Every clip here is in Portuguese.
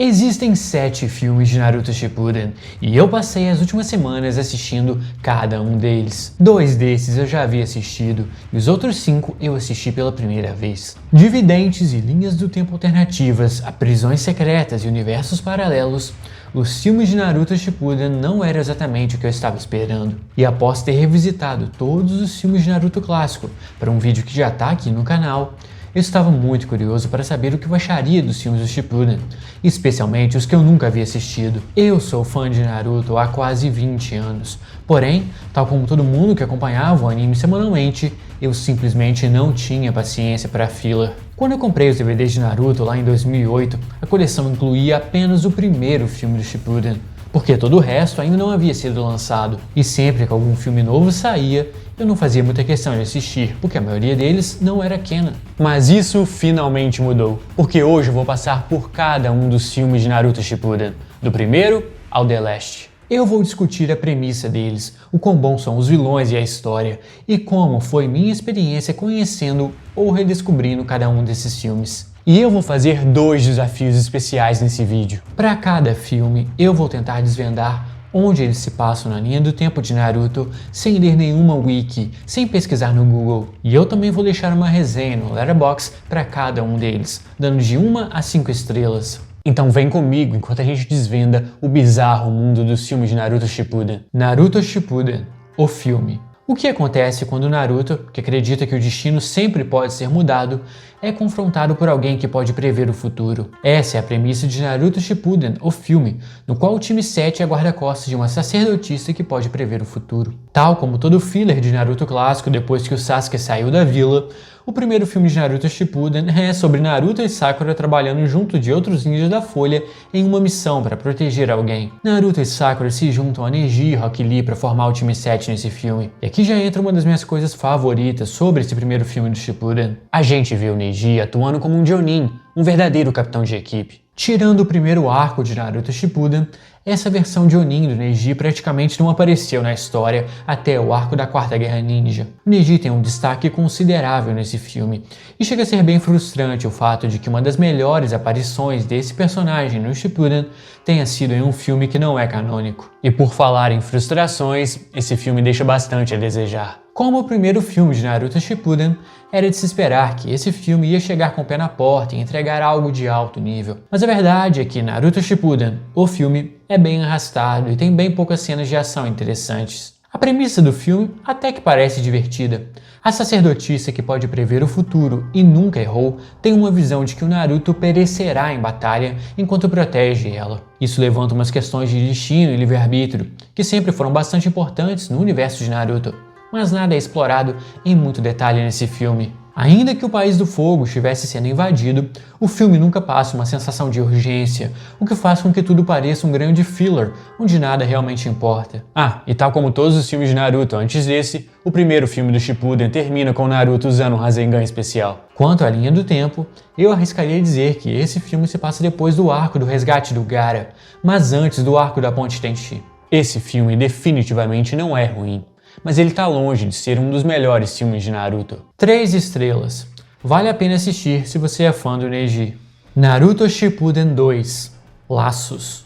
Existem 7 filmes de Naruto Shippuden e eu passei as últimas semanas assistindo cada um deles. 2 desses eu já havia assistido e os outros 5 eu assisti pela primeira vez. De videntes e linhas do tempo alternativas a prisões secretas e universos paralelos, os filmes de Naruto Shippuden não eram exatamente o que eu estava esperando. E após ter revisitado todos os filmes de Naruto clássico para um vídeo que já está aqui no canal, eu estava muito curioso para saber o que eu acharia dos filmes do Shippuden, especialmente os que eu nunca havia assistido. Eu sou fã de Naruto há quase 20 anos, porém, tal como todo mundo que acompanhava o anime semanalmente, eu simplesmente não tinha paciência para filler. Quando eu comprei os DVDs de Naruto lá em 2008, a coleção incluía apenas o primeiro filme do Shippuden, porque todo o resto ainda não havia sido lançado. E sempre que algum filme novo saía, eu não fazia muita questão de assistir, porque a maioria deles não era canon. Mas isso finalmente mudou, porque hoje eu vou passar por cada um dos filmes de Naruto Shippuden, do primeiro ao The Last. Eu vou discutir a premissa deles, o quão bons são os vilões e a história, e como foi minha experiência conhecendo ou redescobrindo cada um desses filmes. E eu vou fazer 2 desafios especiais nesse vídeo. Para cada filme, eu vou tentar desvendar onde eles se passam na linha do tempo de Naruto, sem ler nenhuma wiki, sem pesquisar no Google. E eu também vou deixar uma resenha no Letterboxd para cada um deles, dando de 1 a 5 estrelas. Então vem comigo enquanto a gente desvenda o bizarro mundo dos filmes de Naruto Shippuden. Naruto Shippuden, o filme. O que acontece quando Naruto, que acredita que o destino sempre pode ser mudado, é confrontado por alguém que pode prever o futuro? Essa é a premissa de Naruto Shippuden, o filme, no qual o time 7 é guarda-costas de uma sacerdotisa que pode prever o futuro. Tal como todo filler de Naruto clássico depois que o Sasuke saiu da vila, o primeiro filme de Naruto Shippuden é sobre Naruto e Sakura trabalhando junto de outros ninjas da Folha em uma missão para proteger alguém. Naruto e Sakura se juntam a Neji e Rock Lee para formar o time 7 nesse filme. E aqui já entra uma das minhas coisas favoritas sobre esse primeiro filme do Shippuden. A gente vê o Neji atuando como um Jonin, um verdadeiro capitão de equipe. Tirando o primeiro arco de Naruto Shippuden, essa versão de Jonin do Neji praticamente não apareceu na história até o arco da Quarta Guerra Ninja. O Neji tem um destaque considerável nesse filme, e chega a ser bem frustrante o fato de que uma das melhores aparições desse personagem no Shippuden tenha sido em um filme que não é canônico. E por falar em frustrações, esse filme deixa bastante a desejar. Como o primeiro filme de Naruto Shippuden, era de se esperar que esse filme ia chegar com o pé na porta e entregar algo de alto nível. Mas a verdade é que Naruto Shippuden, o filme, é bem arrastado e tem bem poucas cenas de ação interessantes. A premissa do filme até que parece divertida. A sacerdotisa que pode prever o futuro e nunca errou tem uma visão de que o Naruto perecerá em batalha enquanto protege ela. Isso levanta umas questões de destino e livre-arbítrio, que sempre foram bastante importantes no universo de Naruto. Mas nada é explorado em muito detalhe nesse filme. Ainda que o País do Fogo estivesse sendo invadido, o filme nunca passa uma sensação de urgência, o que faz com que tudo pareça um grande filler, onde nada realmente importa. E tal como todos os filmes de Naruto antes desse, o primeiro filme do Shippuden termina com Naruto usando um Rasengan especial. Quanto à linha do tempo, eu arriscaria dizer que esse filme se passa depois do arco do resgate do Gaara, mas antes do arco da Ponte Tenchi. Esse filme definitivamente não é ruim, mas ele tá longe de ser um dos melhores filmes de Naruto. 3 estrelas. Vale a pena assistir se você é fã do Neji. Naruto Shippuden 2. Laços.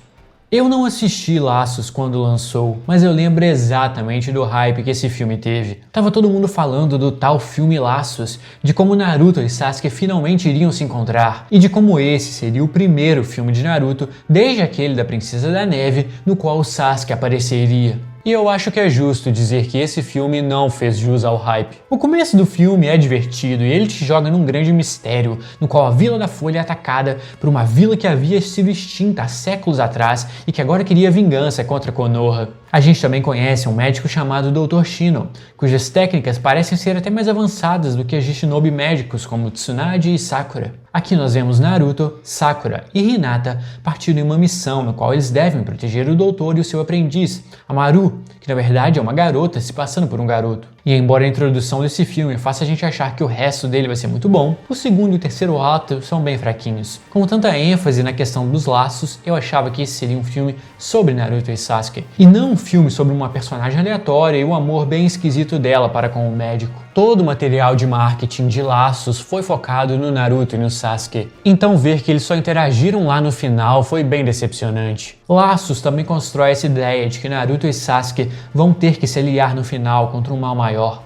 Eu não assisti Laços quando lançou, mas eu lembro exatamente do hype que esse filme teve. Tava todo mundo falando do tal filme Laços, de como Naruto e Sasuke finalmente iriam se encontrar, e de como esse seria o primeiro filme de Naruto desde aquele da Princesa da Neve, no qual o Sasuke apareceria. E eu acho que é justo dizer que esse filme não fez jus ao hype. O começo do filme é divertido e ele te joga num grande mistério, no qual a Vila da Folha é atacada por uma vila que havia sido extinta há séculos atrás e que agora queria vingança contra Konoha. A gente também conhece um médico chamado Dr. Shino, cujas técnicas parecem ser até mais avançadas do que as de shinobi médicos como Tsunade e Sakura. Aqui nós vemos Naruto, Sakura e Hinata partindo em uma missão no qual eles devem proteger o doutor e o seu aprendiz, Amaru, que na verdade é uma garota se passando por um garoto. E embora a introdução desse filme faça a gente achar que o resto dele vai ser muito bom, o segundo e o terceiro ato são bem fraquinhos. Com tanta ênfase na questão dos laços, eu achava que esse seria um filme sobre Naruto e Sasuke, e não um filme sobre uma personagem aleatória e o amor bem esquisito dela para com o médico. todo o material de marketing de Laços foi focado no Naruto e no Sasuke. Então ver que eles só interagiram lá no final foi bem decepcionante. Laços também constrói essa ideia de que Naruto e Sasuke vão ter que se aliar no final contra um mal maior.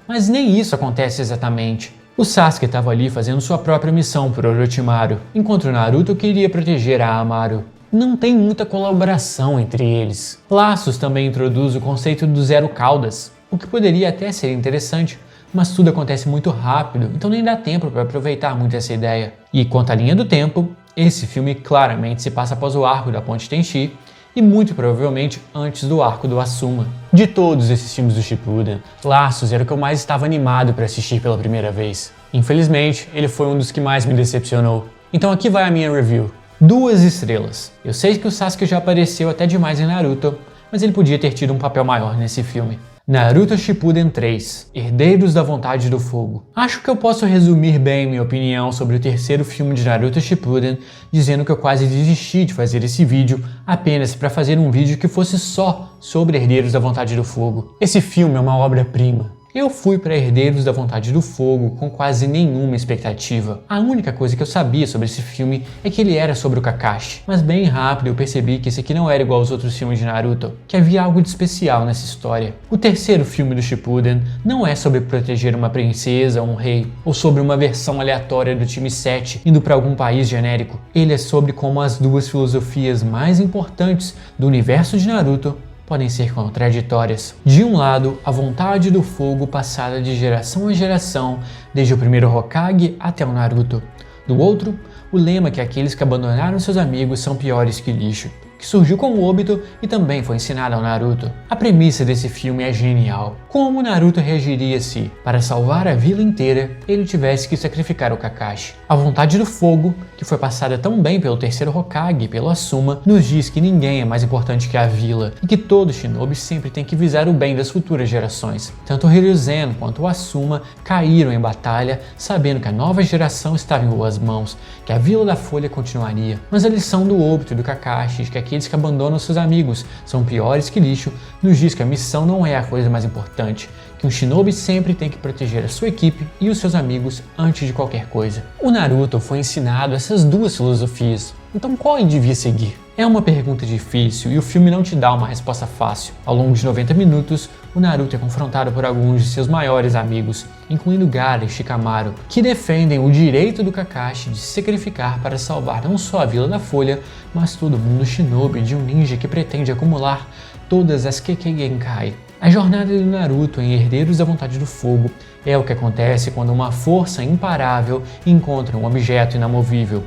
Mas nem isso acontece exatamente. O Sasuke estava ali fazendo sua própria missão por Orochimaru, enquanto o Naruto queria proteger a Amaru. Não tem muita colaboração entre eles. Laços também introduz o conceito do Zero Caudas, o que poderia até ser interessante, mas tudo acontece muito rápido, então nem dá tempo para aproveitar muito essa ideia. E quanto à linha do tempo, esse filme claramente se passa após o arco da Ponte Tenchi, e muito provavelmente antes do arco do Asuma. De todos esses filmes do Shippuden, Laços era o que eu mais estava animado para assistir pela primeira vez. Infelizmente, ele foi um dos que mais me decepcionou. Então aqui vai a minha review. 2 estrelas. Eu sei que o Sasuke já apareceu até demais em Naruto, mas ele podia ter tido um papel maior nesse filme. Naruto Shippuden 3, Herdeiros da Vontade do Fogo. Acho que eu posso resumir bem minha opinião sobre o terceiro filme de Naruto Shippuden, dizendo que eu quase desisti de fazer esse vídeo apenas para fazer um vídeo que fosse só sobre Herdeiros da Vontade do Fogo. Esse filme é uma obra-prima. Eu fui para Herdeiros da Vontade do Fogo com quase nenhuma expectativa. A única coisa que eu sabia sobre esse filme é que ele era sobre o Kakashi. Mas bem rápido eu percebi que esse aqui não era igual aos outros filmes de Naruto, que havia algo de especial nessa história. O terceiro filme do Shippuden não é sobre proteger uma princesa ou um rei, ou sobre uma versão aleatória do time 7 indo para algum país genérico. Ele é sobre como as duas filosofias mais importantes do universo de Naruto podem ser contraditórias. De um lado, a vontade do fogo passada de geração a geração, desde o primeiro Hokage até o Naruto. Do outro, o lema que aqueles que abandonaram seus amigos são piores que lixo, que surgiu com o Obito e também foi ensinado ao Naruto. A premissa desse filme é genial. Como o Naruto reagiria se, para salvar a vila inteira, ele tivesse que sacrificar o Kakashi? A vontade do fogo, que foi passada tão bem pelo terceiro Hokage e pelo Asuma, nos diz que ninguém é mais importante que a vila e que todo shinobi sempre tem que visar o bem das futuras gerações. Tanto o Hiruzen quanto o Asuma caíram em batalha, sabendo que a nova geração estava em boas mãos, que a Vila da Folha continuaria. Mas a lição do Obito e do Kakashi, de que aqueles que abandonam seus amigos são piores que lixo, nos diz que a missão não é a coisa mais importante, que um shinobi sempre tem que proteger a sua equipe e os seus amigos antes de qualquer coisa. O Naruto foi ensinado essas duas filosofias, então qual ele devia seguir? É uma pergunta difícil e o filme não te dá uma resposta fácil. Ao longo de 90 minutos, o Naruto é confrontado por alguns de seus maiores amigos, incluindo Gaara e Shikamaru, que defendem o direito do Kakashi de se sacrificar para salvar não só a Vila da Folha, mas todo mundo shinobi de um ninja que pretende acumular todas as Kekkei Genkai. A jornada do Naruto em Herdeiros da Vontade do Fogo é o que acontece quando uma força imparável encontra um objeto inamovível.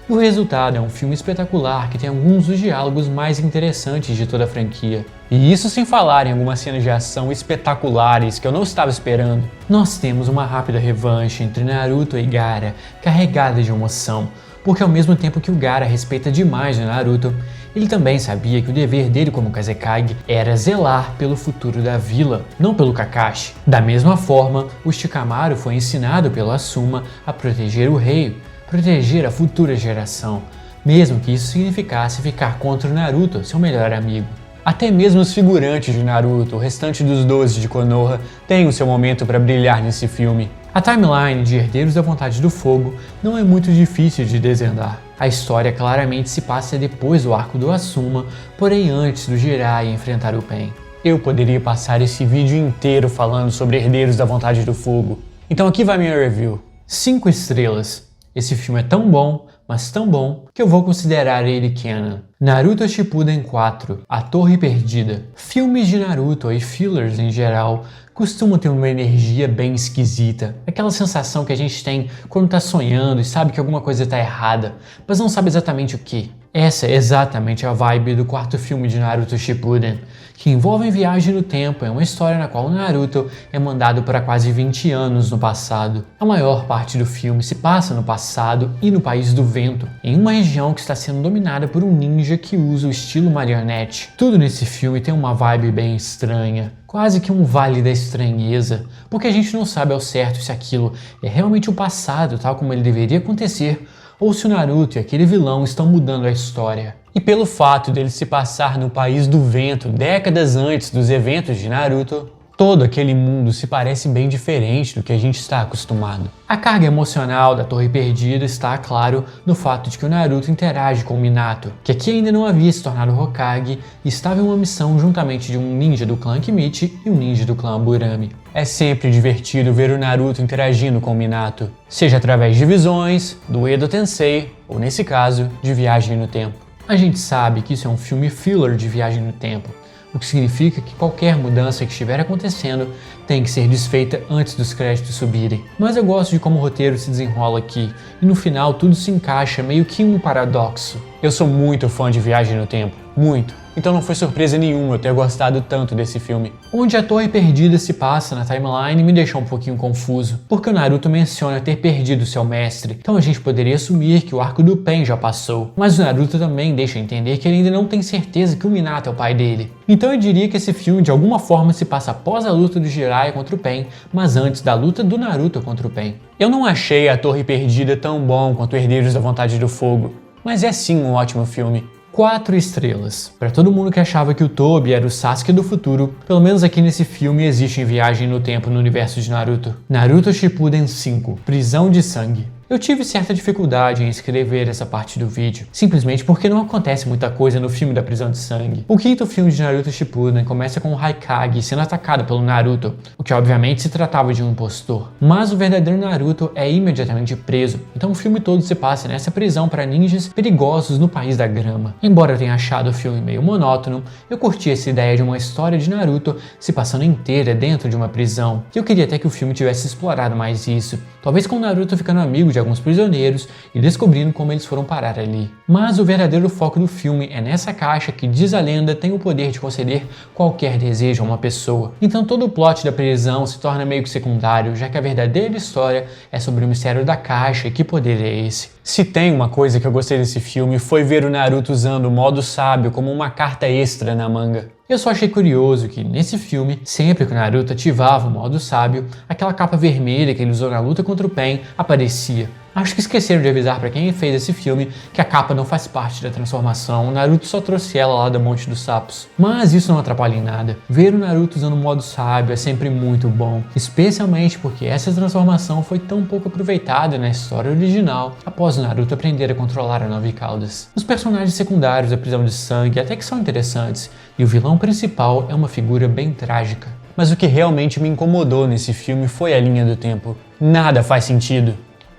E o resultado é um filme espetacular que tem alguns dos diálogos mais interessantes de toda a franquia. E isso sem falar em algumas cenas de ação espetaculares que eu não estava esperando. Nós temos uma rápida revanche entre Naruto e Gaara, carregada de emoção, porque ao mesmo tempo que o Gaara respeita demais o Naruto, ele também sabia que o dever dele como Kazekage era zelar pelo futuro da vila, não pelo Kakashi. Da mesma forma, o Shikamaru foi ensinado pelo Asuma a proteger o rei, proteger a futura geração, mesmo que isso significasse ficar contra o Naruto, seu melhor amigo. Até mesmo os figurantes de Naruto, o restante dos 12 de Konoha, têm o seu momento para brilhar nesse filme. A timeline de Herdeiros da Vontade do Fogo não é muito difícil de desvendar. A história claramente se passa depois do arco do Asuma, porém antes do Jiraiya enfrentar o Pain. Eu poderia passar esse vídeo inteiro falando sobre Herdeiros da Vontade do Fogo. Então aqui vai minha review. 5 estrelas. Esse filme é tão bom, mas tão bom, que eu vou considerar ele canon. Naruto Shippuden 4, A Torre Perdida. Filmes de Naruto e fillers em geral costumam ter uma energia bem esquisita. Aquela sensação que a gente tem quando tá sonhando e sabe que alguma coisa tá errada, mas não sabe exatamente o que. Essa é exatamente a vibe do quarto filme de Naruto Shippuden, que envolve viagem no tempo. É uma história na qual o Naruto é mandado para quase 20 anos no passado. A maior parte do filme se passa no passado e no País do Vento, em uma região que está sendo dominada por um ninja que usa o estilo marionete. Tudo nesse filme tem uma vibe bem estranha, quase que um vale da estranheza, porque a gente não sabe ao certo se aquilo é realmente o passado, tal como ele deveria acontecer, ou se o Naruto e aquele vilão estão mudando a história. E pelo fato dele se passar no País do Vento décadas antes dos eventos de Naruto, Todo aquele mundo se parece bem diferente do que a gente está acostumado. A carga emocional da Torre Perdida está, claro, no fato de que o Naruto interage com o Minato, que aqui ainda não havia se tornado Hokage e estava em uma missão juntamente de um ninja do clã Kimichi e um ninja do clã Burami. É sempre divertido ver o Naruto interagindo com o Minato, seja através de visões, do Edo Tensei, ou nesse caso, de viagem no tempo. A gente sabe que isso é um filme filler de viagem no tempo, o que significa que qualquer mudança que estiver acontecendo tem que ser desfeita antes dos créditos subirem. Mas eu gosto de como o roteiro se desenrola aqui, e no final tudo se encaixa meio que em um paradoxo. Eu sou muito fã de Viagem no Tempo, muito. Então não foi surpresa nenhuma eu ter gostado tanto desse filme. Onde a Torre Perdida se passa na timeline me deixou um pouquinho confuso, porque o Naruto menciona ter perdido seu mestre, então a gente poderia assumir que o arco do Pain já passou, mas o Naruto também deixa entender que ele ainda não tem certeza que o Minato é o pai dele. Então eu diria que esse filme de alguma forma se passa após a luta do Jiraiya contra o Pain, mas antes da luta do Naruto contra o Pain. Eu não achei a Torre Perdida tão bom quanto Herdeiros da Vontade do Fogo, mas é sim um ótimo filme. 4 estrelas. Para todo mundo que achava que o Tobi era o Sasuke do futuro, pelo menos aqui nesse filme existe viagem no tempo no universo de Naruto. Naruto Shippuden 5, Prisão de Sangue. Eu tive certa dificuldade em escrever essa parte do vídeo, simplesmente porque não acontece muita coisa no filme da Prisão de Sangue. O quinto filme de Naruto Shippuden começa com o Raikage sendo atacado pelo Naruto, o que obviamente se tratava de um impostor. Mas o verdadeiro Naruto é imediatamente preso, então o filme todo se passa nessa prisão para ninjas perigosos no País da Grama. Embora eu tenha achado o filme meio monótono, eu curti essa ideia de uma história de Naruto se passando inteira dentro de uma prisão, e eu queria até que o filme tivesse explorado mais isso, talvez com o Naruto ficando amigo de alguns prisioneiros e descobrindo como eles foram parar ali. Mas o verdadeiro foco do filme é nessa caixa que, diz a lenda, tem o poder de conceder qualquer desejo a uma pessoa. Então todo o plot da prisão se torna meio que secundário, já que a verdadeira história é sobre o mistério da caixa e que poder é esse. Se tem uma coisa que eu gostei desse filme foi ver o Naruto usando o modo sábio como uma carta extra na manga. Eu só achei curioso que, nesse filme, sempre que o Naruto ativava o modo sábio, aquela capa vermelha que ele usou na luta contra o Pain aparecia. Acho que esqueceram de avisar pra quem fez esse filme que a capa não faz parte da transformação, o Naruto só trouxe ela lá do Monte dos Sapos. Mas isso não atrapalha em nada. Ver o Naruto usando o modo sábio é sempre muito bom, especialmente porque essa transformação foi tão pouco aproveitada na história original após o Naruto aprender a controlar a Nove Caudas. Os personagens secundários da Prisão de Sangue até que são interessantes, e o vilão principal é uma figura bem trágica. Mas o que realmente me incomodou nesse filme foi a linha do tempo. Nada faz sentido.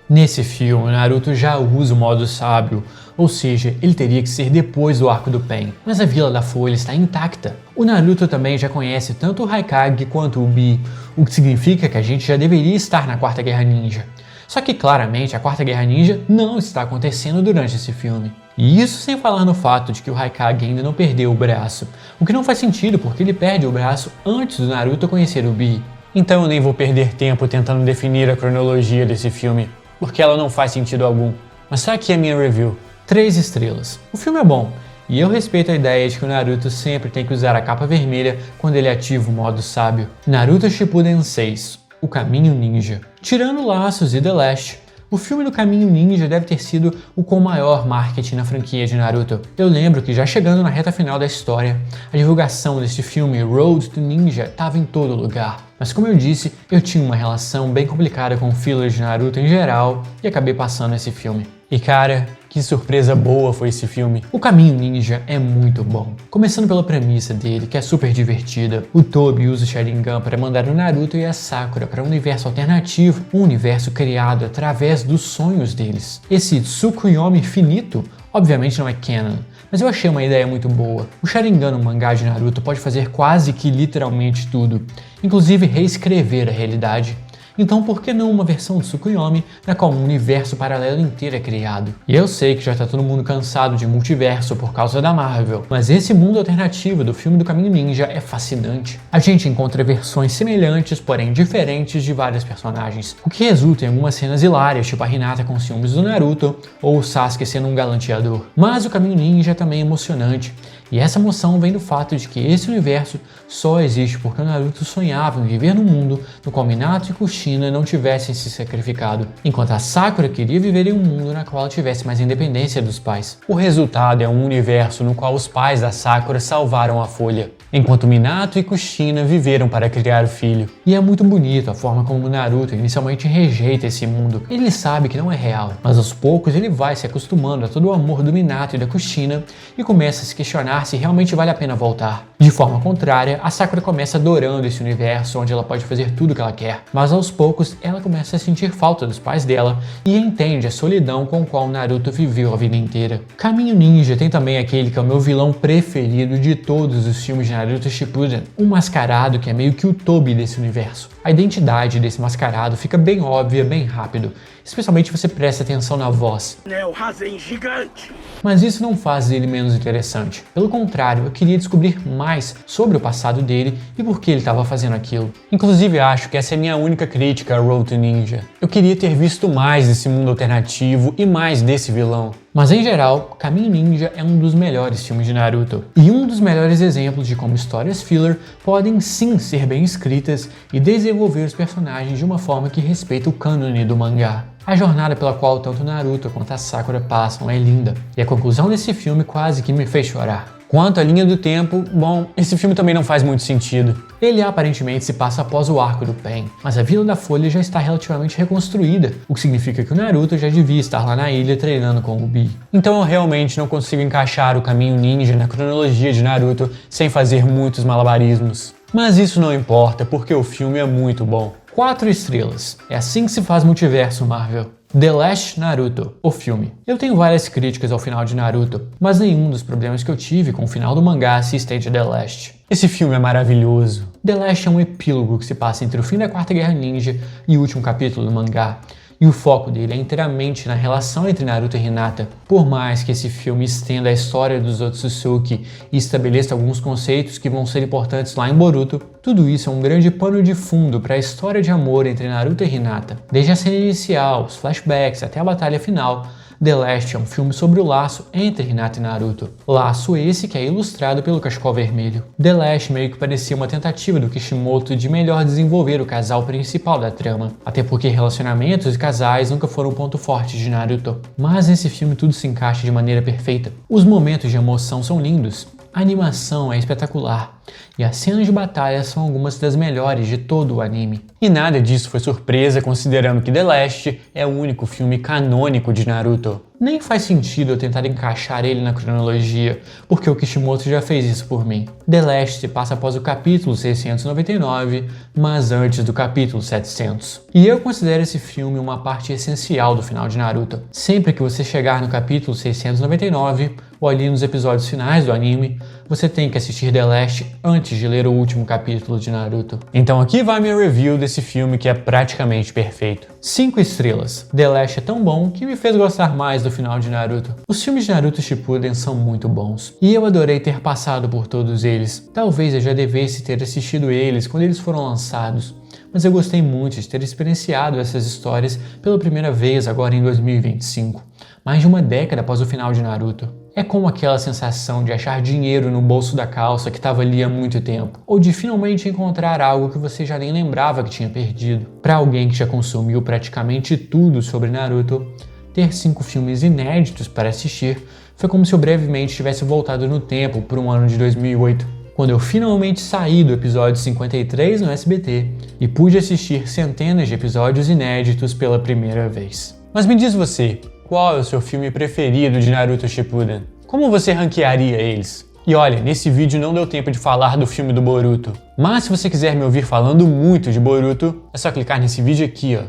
Nesse filme, o Naruto já usa o modo sábio, ou seja, ele teria que ser depois do arco do Pain, mas a Vila da Folha está intacta. O Naruto também já conhece tanto o Raikage quanto o Bi, o que significa que a gente já deveria estar na Quarta Guerra Ninja. Só que claramente a Quarta Guerra Ninja não está acontecendo durante esse filme. E isso sem falar no fato de que o Raikage ainda não perdeu o braço, o que não faz sentido porque ele perde o braço antes do Naruto conhecer o Bi. Então eu nem vou perder tempo tentando definir a cronologia desse filme, porque ela não faz sentido algum. Mas só aqui a minha review. 3 estrelas. O filme é bom, e eu respeito a ideia de que o Naruto sempre tem que usar a capa vermelha quando ele ativa o modo sábio. Naruto Shippuden 6, O Caminho Ninja. Tirando Laços e The Last, o filme do Caminho Ninja deve ter sido o com maior marketing na franquia de Naruto. Eu lembro que já chegando na reta final da história, a divulgação desse filme Road to Ninja estava em todo lugar. Mas como eu disse, eu tinha uma relação bem complicada com o filler de Naruto em geral e acabei passando esse filme. E cara, que surpresa boa foi esse filme. O Caminho Ninja é muito bom. Começando pela premissa dele, que é super divertida. O Tobi usa o Sharingan para mandar o Naruto e a Sakura para um universo alternativo, um universo criado através dos sonhos deles. Esse Tsukuyomi infinito, obviamente não é canon, mas eu achei uma ideia muito boa. O Sharingan no mangá de Naruto pode fazer quase que literalmente tudo, inclusive reescrever a realidade. Então por que não uma versão do Tsukuyomi na qual um universo paralelo inteiro é criado? E eu sei que já tá todo mundo cansado de multiverso por causa da Marvel, mas esse mundo alternativo do filme do Caminho Ninja é fascinante. A gente encontra versões semelhantes, porém diferentes de vários personagens, o que resulta em algumas cenas hilárias, tipo a Hinata com ciúmes do Naruto, ou o Sasuke sendo um galanteador. Mas o Caminho Ninja é também emocionante, e essa emoção vem do fato de que esse universo só existe porque o Naruto sonhava em viver num mundo no qual Minato e Kushina não tivessem se sacrificado, enquanto a Sakura queria viver em um mundo na qual ela tivesse mais independência dos pais. O resultado é um universo no qual os pais da Sakura salvaram a Folha. enquanto Minato e Kushina viveram para criar o filho. E é muito bonito a forma como Naruto inicialmente rejeita esse mundo. Ele sabe que não é real, mas aos poucos ele vai se acostumando a todo o amor do Minato e da Kushina e começa a se questionar se realmente vale a pena voltar. De forma contrária, a Sakura começa adorando esse universo onde ela pode fazer tudo o que ela quer, mas aos poucos ela começa a sentir falta dos pais dela e entende a solidão com a qual Naruto viveu a vida inteira. Caminho Ninja tem também aquele que é o meu vilão preferido de todos os filmes de Naruto Shippuden, um mascarado que é meio que o Tobi desse universo. A identidade desse mascarado fica bem óbvia bem rápido, especialmente se você presta atenção na voz. É o Rasen gigante. Mas isso não faz ele menos interessante. Pelo contrário, eu queria descobrir mais sobre o passado dele e por que ele estava fazendo aquilo. Inclusive, acho que essa é a minha única crítica a Road to Ninja. Eu queria ter visto mais desse mundo alternativo e mais desse vilão. Mas em geral, Caminho Ninja é um dos melhores filmes de Naruto e um dos melhores exemplos de como histórias filler podem sim ser bem escritas e desenvolver os personagens de uma forma que respeita o cânone do mangá. A jornada pela qual tanto Naruto quanto a Sakura passam é linda, e a conclusão desse filme quase que me fez chorar. Quanto à linha do tempo, bom, esse filme também não faz muito sentido. Ele aparentemente se passa após o arco do Pain, mas a Vila da Folha já está relativamente reconstruída, o que significa que o Naruto já devia estar lá na ilha treinando com o Bi. Então eu realmente não consigo encaixar o Caminho Ninja na cronologia de Naruto sem fazer muitos malabarismos. Mas isso não importa, porque o filme é muito bom. 4 estrelas. É assim que se faz multiverso Marvel. The Last Naruto, o filme. Eu tenho várias críticas ao final de Naruto, mas nenhum dos problemas que eu tive com o final do mangá se estende a The Last. Esse filme é maravilhoso. The Last é um epílogo que se passa entre o fim da Quarta Guerra Ninja e o último capítulo do mangá. E o foco dele é inteiramente na relação entre Naruto e Hinata. Por mais que esse filme estenda a história dos Otsutsuki e estabeleça alguns conceitos que vão ser importantes lá em Boruto, tudo isso é um grande pano de fundo para a história de amor entre Naruto e Hinata. Desde a cena inicial, os flashbacks até a batalha final, The Last é um filme sobre o laço entre Hinata e Naruto. Laço esse que é ilustrado pelo Cachecol Vermelho. The Last meio que parecia uma tentativa do Kishimoto de melhor desenvolver o casal principal da trama, até porque relacionamentos e casais nunca foram o ponto forte de Naruto. Mas nesse filme tudo se encaixa de maneira perfeita. Os momentos de emoção são lindos, a animação é espetacular e as cenas de batalha são algumas das melhores de todo o anime. E nada disso foi surpresa considerando que The Last é o único filme canônico de Naruto. Nem faz sentido eu tentar encaixar ele na cronologia, porque o Kishimoto já fez isso por mim. The Last se passa após o capítulo 699, mas antes do capítulo 700. E eu considero esse filme uma parte essencial do final de Naruto. Sempre que você chegar no capítulo 699, ou ali nos episódios finais do anime, você tem que assistir The Last antes de ler o último capítulo de Naruto. Então aqui vai minha review desse filme que é praticamente perfeito. 5 estrelas. The Last é tão bom que me fez gostar mais do final de Naruto. Os filmes de Naruto Shippuden são muito bons, e eu adorei ter passado por todos eles. Talvez eu já devesse ter assistido eles quando eles foram lançados, mas eu gostei muito de ter experienciado essas histórias pela primeira vez agora em 2025, mais de uma década após o final de Naruto. É como aquela sensação de achar dinheiro no bolso da calça que estava ali há muito tempo, ou de finalmente encontrar algo que você já nem lembrava que tinha perdido. Para alguém que já consumiu praticamente tudo sobre Naruto, ter 5 filmes inéditos para assistir foi como se eu brevemente tivesse voltado no tempo para um ano de 2008, quando eu finalmente saí do episódio 53 no SBT e pude assistir centenas de episódios inéditos pela primeira vez. Mas me diz você, qual é o seu filme preferido de Naruto Shippuden? Como você ranquearia eles? E olha, nesse vídeo não deu tempo de falar do filme do Boruto. Mas se você quiser me ouvir falando muito de Boruto, é só clicar nesse vídeo aqui, ó.